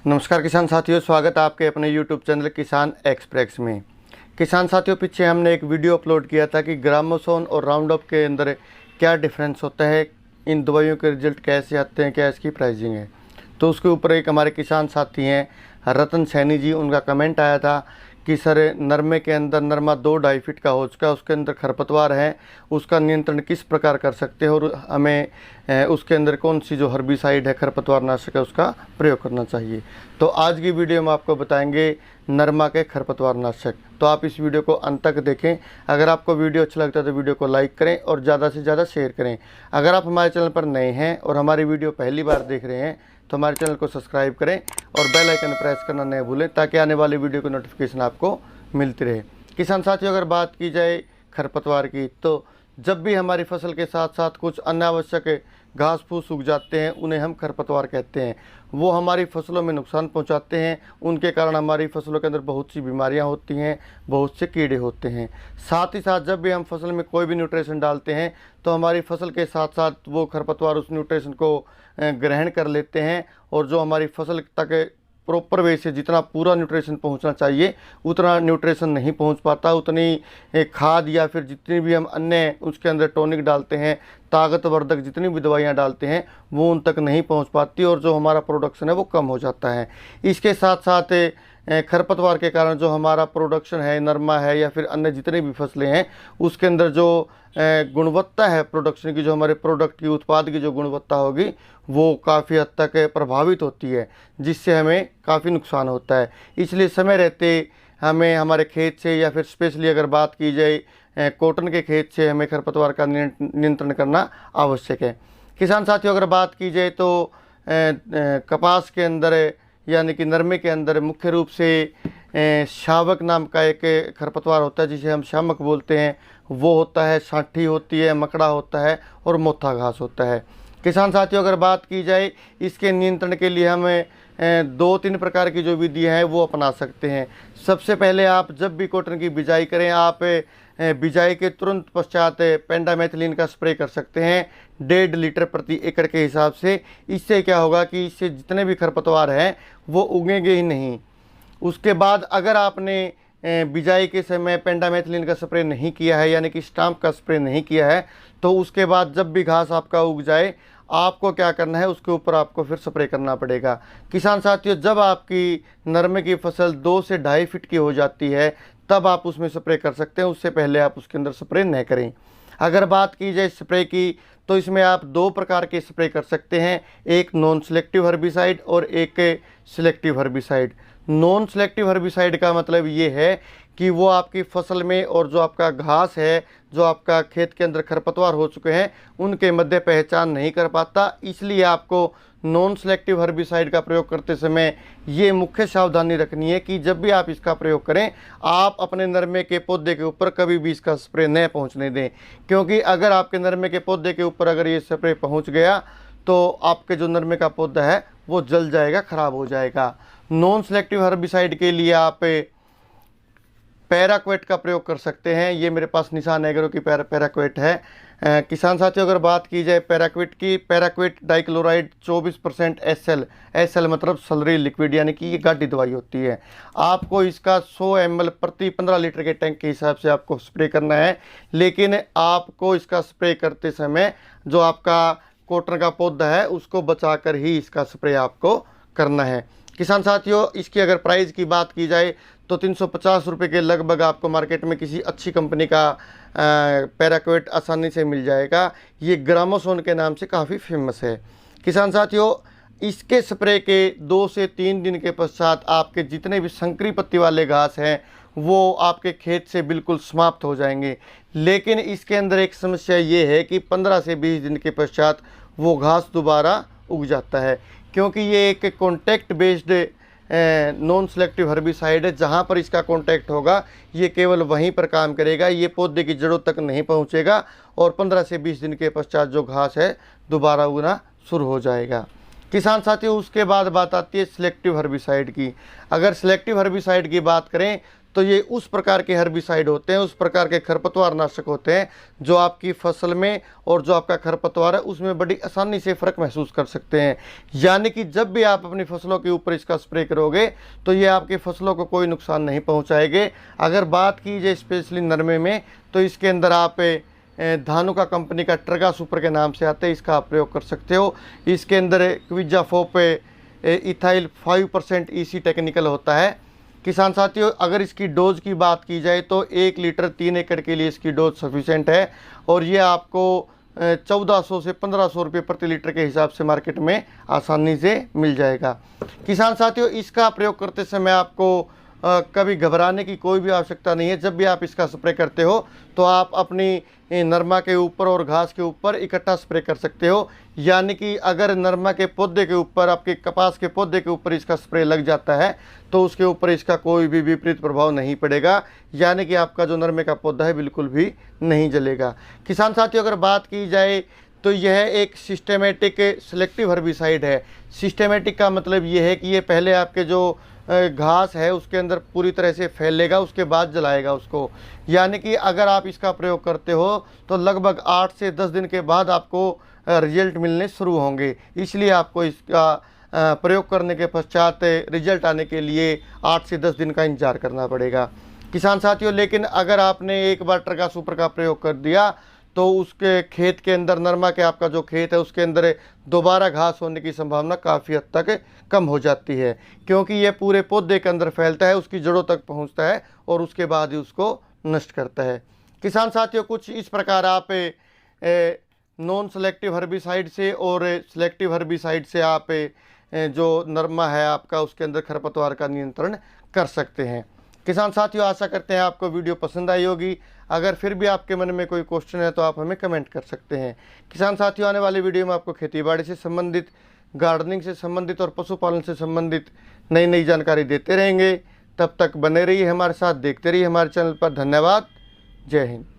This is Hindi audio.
नमस्कार किसान साथियों, स्वागत है आपके अपने YouTube चैनल किसान एक्सप्रेस में। किसान साथियों, पीछे हमने एक वीडियो अपलोड किया था कि ग्रामोसोन और राउंडअप के अंदर क्या डिफरेंस होता है, इन दवाइयों के रिजल्ट कैसे आते हैं, क्या इसकी प्राइसिंग है। तो उसके ऊपर एक हमारे किसान साथी हैं रतन सैनी जी, उनका कमेंट आया था कि सर नरमे के अंदर नरमा 2-2.5 फीट का हो चुका है, उसके अंदर खरपतवार है, उसका नियंत्रण किस प्रकार कर सकते हैं और हमें उसके अंदर कौन सी जो हर्बिसाइड है, खरपतवार नाशक है, उसका प्रयोग करना चाहिए। तो आज की वीडियो में आपको बताएंगे नरमा के खरपतवार नाशक। तो आप इस वीडियो को अंत तक देखें। अगर आपको वीडियो अच्छा लगता है तो वीडियो को लाइक करें और ज़्यादा से ज़्यादा शेयर करें। अगर आप हमारे चैनल पर नए हैं और हमारी वीडियो पहली बार देख रहे हैं तो हमारे चैनल को सब्सक्राइब करें और बेल आइकन प्रेस करना नहीं भूलें, ताकि आने वाली वीडियो की नोटिफिकेशन आपको मिलती रहे। किसान साथियों, अगर बात की जाए खरपतवार की, तो जब भी हमारी फसल के साथ साथ कुछ अनावश्यक घास फूस उग जाते हैं, उन्हें हम खरपतवार कहते हैं। वो हमारी फसलों में नुकसान पहुंचाते हैं, उनके कारण हमारी फसलों के अंदर बहुत सी बीमारियां होती हैं, बहुत से कीड़े होते हैं। साथ ही साथ जब भी हम फसल में कोई भी न्यूट्रिशन डालते हैं तो हमारी फसल के साथ साथ वो खरपतवार उस न्यूट्रिशन को ग्रहण कर लेते हैं और जो हमारी फसल तक प्रॉपर वे से जितना पूरा न्यूट्रिशन पहुंचना चाहिए उतना न्यूट्रिशन नहीं पहुंच पाता। उतनी खाद या फिर जितनी भी हम अन्य उसके अंदर टॉनिक डालते हैं, ताकतवर्धक जितनी भी दवाइयां डालते हैं, वो उन तक नहीं पहुंच पाती और जो हमारा प्रोडक्शन है वो कम हो जाता है। इसके साथ साथ खरपतवार के कारण जो हमारा प्रोडक्शन है, नरमा है या फिर अन्य जितनी भी फसलें हैं, उसके अंदर जो गुणवत्ता है प्रोडक्शन की, जो हमारे प्रोडक्ट की, उत्पाद की जो गुणवत्ता होगी, वो काफ़ी हद तक प्रभावित होती है, जिससे हमें काफ़ी नुकसान होता है। इसलिए समय रहते हमें हमारे खेत से या फिर स्पेशली अगर बात की जाए कॉटन के खेत से हमें खरपतवार का नियंत्रण करना आवश्यक है। किसान साथियों, अगर बात की जाए तो कपास के अंदर यानी कि नरमे के अंदर मुख्य रूप से शावक नाम का एक खरपतवार होता है, जिसे हम शामक बोलते हैं। वो होता है, सांठी होती है, मकड़ा होता है और मोथा घास होता है। किसान साथियों, अगर बात की जाए इसके नियंत्रण के लिए हमें 2-3 प्रकार की जो विधियाँ हैं वो अपना सकते हैं। सबसे पहले आप जब भी कॉटन की बिजाई करें, आप बिजाई के तुरंत पश्चात पेंडामेथिलीन का स्प्रे कर सकते हैं 1.5 लीटर प्रति एकड़ के हिसाब से। इससे क्या होगा कि इससे जितने भी खरपतवार हैं वो उगेंगे ही नहीं। उसके बाद अगर आपने बिजाई के समय पेंडामेथिलीन का स्प्रे नहीं किया है, यानी कि स्टाम्प का स्प्रे नहीं किया है, तो उसके बाद जब भी घास आपका उग जाए, आपको क्या करना है, उसके ऊपर आपको फिर स्प्रे करना पड़ेगा। किसान साथियों, जब आपकी नरमे की फसल 2 से 2.5 फीट की हो जाती है तब आप उसमें स्प्रे कर सकते हैं, उससे पहले आप उसके अंदर स्प्रे न करें। अगर बात की जाए स्प्रे की, तो इसमें आप 2 प्रकार के स्प्रे कर सकते हैं, एक नॉन सेलेक्टिव हर्बिसाइड और एक selective herbicide. Non selective herbicide का मतलब ये है कि वो आपकी फसल में और जो आपका घास है, जो आपका खेत के अंदर खरपतवार हो चुके हैं, उनके मध्य पहचान नहीं कर पाता। इसलिए आपको नॉन सेलेक्टिव हर्बिसाइड का प्रयोग करते समय ये मुख्य सावधानी रखनी है कि जब भी आप इसका प्रयोग करें, आप अपने नरमे के पौधे के ऊपर कभी भी इसका स्प्रे न पहुंचने दें, क्योंकि अगर आपके नरमे के पौधे के ऊपर अगर ये स्प्रे पहुंच गया तो आपके जो नरमे का पौधा है वो जल जाएगा, ख़राब हो जाएगा। नॉन सेलेक्टिव हर्बिसाइड के लिए आप पैराक्वेट का प्रयोग कर सकते हैं। ये मेरे पास निशान एग्रो की पैराक्वेट है। किसान साथियों, अगर बात की जाए पैराक्वेट की, पैराक्वेट डाइक्लोराइड 24% एसएल मतलब सलरी लिक्विड, यानी कि ये गाढ़ी दवाई होती है। आपको इसका 100 ml प्रति 15 लीटर के टैंक के हिसाब से आपको स्प्रे करना है, लेकिन आपको इसका स्प्रे करते समय जो आपका कॉटन का पौधा है उसको बचाकर ही इसका स्प्रे आपको करना है। किसान साथियों, इसकी अगर प्राइस की बात की जाए तो 350 रुपये के लगभग आपको मार्केट में किसी अच्छी कंपनी का पैराक्वेट आसानी से मिल जाएगा। ये ग्रामोसोन के नाम से काफ़ी फेमस है। किसान साथियों, इसके स्प्रे के 2 से 3 दिन के पश्चात आपके जितने भी संकरी पत्ती वाले घास हैं वो आपके खेत से बिल्कुल समाप्त हो जाएंगे। लेकिन इसके अंदर एक समस्या ये है कि 15 से 20 दिन के पश्चात वो घास दोबारा उग जाता है, क्योंकि ये एक contact based non selective herbicide है। जहाँ पर इसका कॉन्टैक्ट होगा ये केवल वहीं पर काम करेगा, ये पौधे की जड़ों तक नहीं पहुँचेगा और 15 से 20 दिन के पश्चात जो घास है दोबारा उगना शुरू हो जाएगा। किसान साथियों, उसके बाद बात आती है सिलेक्टिव हर्बिसाइड की। अगर सिलेक्टिव हर्बिसाइड की बात करें तो ये उस प्रकार के हर्बिसाइड होते हैं, उस प्रकार के खरपतवार नाशक होते हैं जो आपकी फसल में और जो आपका खरपतवार है उसमें बड़ी आसानी से फ़र्क महसूस कर सकते हैं। यानी कि जब भी आप अपनी फसलों के ऊपर इसका स्प्रे करोगे तो ये आपकी फसलों को कोई नुकसान नहीं पहुँचाएंगे। अगर बात की जाए स्पेशली नरमे में, तो इसके अंदर आप धानुका कंपनी का ट्रगा सुपर के नाम से आते हैं, इसका आप प्रयोग कर सकते हो। इसके अंदर क्विजाफोप इथाइल 5% EC टेक्निकल होता है। किसान साथियों, अगर इसकी डोज की बात की जाए तो 1 लीटर 3 एकड़ के लिए इसकी डोज सफिशेंट है और ये आपको 1400 से 1500 रुपये प्रति लीटर के हिसाब से मार्केट में आसानी से मिल जाएगा। किसान साथियों, इसका प्रयोग करते समय आपको कभी घबराने की कोई भी आवश्यकता नहीं है। जब भी आप इसका स्प्रे करते हो तो आप अपनी नरमा के ऊपर और घास के ऊपर इकट्ठा स्प्रे कर सकते हो। यानी कि अगर नरमा के पौधे के ऊपर, आपके कपास के पौधे के ऊपर इसका स्प्रे लग जाता है तो उसके ऊपर इसका कोई भी विपरीत प्रभाव नहीं पड़ेगा। यानी कि आपका जो नरमे का पौधा है बिल्कुल भी नहीं जलेगा। किसान साथियों, अगर बात की जाए तो यह एक सिस्टेमेटिक सेलेक्टिव हर्बिसाइड है। सिस्टेमेटिक का मतलब ये है कि ये पहले आपके जो घास है उसके अंदर पूरी तरह से फैलेगा, उसके बाद जलाएगा उसको। यानी कि अगर आप इसका प्रयोग करते हो तो लगभग 8 से 10 दिन के बाद आपको रिजल्ट मिलने शुरू होंगे। इसलिए आपको इसका प्रयोग करने के पश्चात रिजल्ट आने के लिए 8 से 10 दिन का इंतजार करना पड़ेगा। किसान साथियों, लेकिन अगर आपने एक बार ट्रगा सुपर का प्रयोग कर दिया तो उसके खेत के अंदर, नरमा के आपका जो खेत है उसके अंदर दोबारा घास होने की संभावना काफ़ी हद तक कम हो जाती है, क्योंकि ये पूरे पौधे के अंदर फैलता है, उसकी जड़ों तक पहुंचता है और उसके बाद ही उसको नष्ट करता है। किसान साथियों, कुछ इस प्रकार आप नॉन सेलेक्टिव हर्बिसाइड से और सेलेक्टिव हर्बिसाइड से आप जो नरमा है आपका उसके अंदर खरपतवार का नियंत्रण कर सकते हैं। किसान साथियों, आशा करते हैं आपको वीडियो पसंद आई होगी। अगर फिर भी आपके मन में कोई क्वेश्चन है तो आप हमें कमेंट कर सकते हैं। किसान साथियों, आने वाली वीडियो में आपको खेतीबाड़ी से संबंधित, गार्डनिंग से संबंधित और पशुपालन से संबंधित नई नई जानकारी देते रहेंगे। तब तक बने रहिए हमारे साथ, देखते रहिए हमारे चैनल पर। धन्यवाद। जय हिंद।